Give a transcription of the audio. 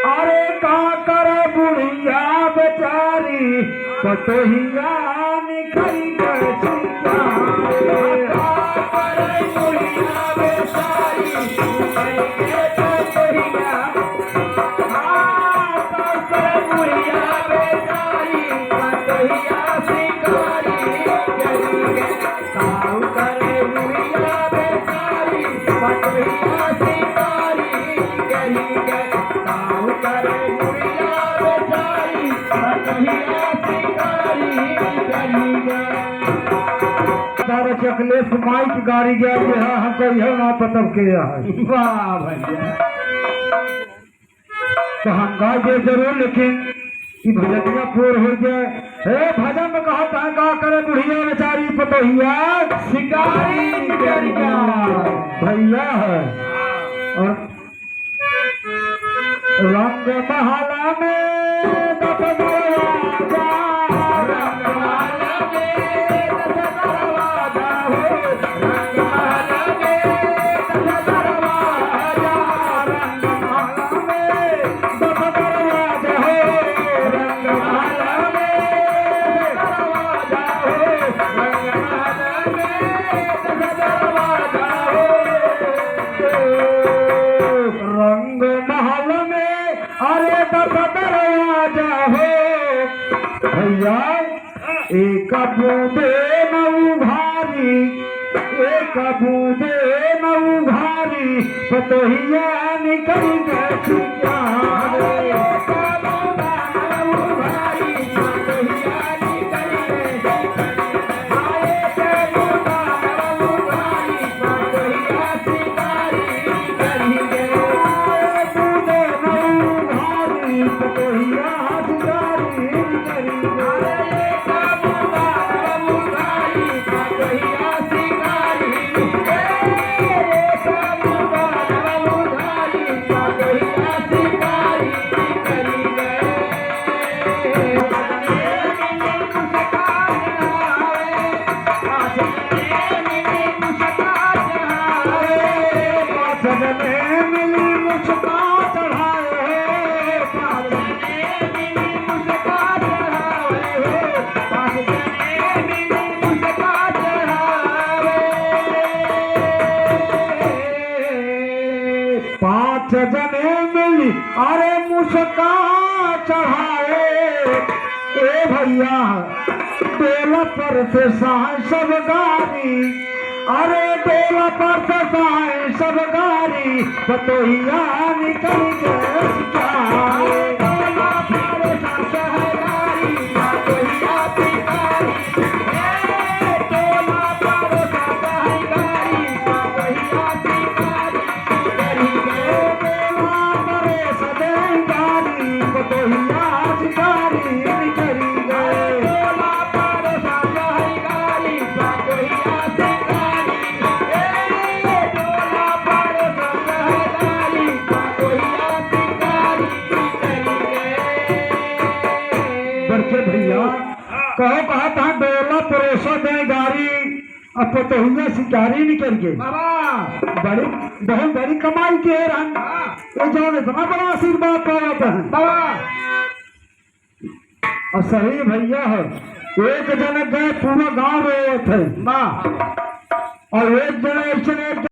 अरे का कर बुढ़िया बेचारी पतोहिया निकल गई चकले माई की गाड़ी गया कि हाँ हमको यह ना पतब के है। वाह भैया तो हम गाए जरूर लेकिन कि भजनिया पूर हो जाए। हे भजन में कहा था का करे बुढ़िया बेचारी पतोहिया शिकारी निकरिया भैया है। और रंग महला में भैया एक बूंदे न उघारी एक बूंदे न उघारी पतोहिया निकल गई जने मिली अरे मुस्का चढ़ाए ए भैया डोला पर से सहाय सब गारी अरे डोला पर से सहाय सब गारी पतोहिया निकल गई कहो कहा था डोला परोसा दे गाड़ी अब पतोहिया शिकारी निकल गए बड़ी बहुत बड़ी कमाई के रंग ये जो इतना बड़ा आशीर्वाद पाता है और सही भैया है एक जने गए पूरा गांव रोए थे और एक जने ऐसे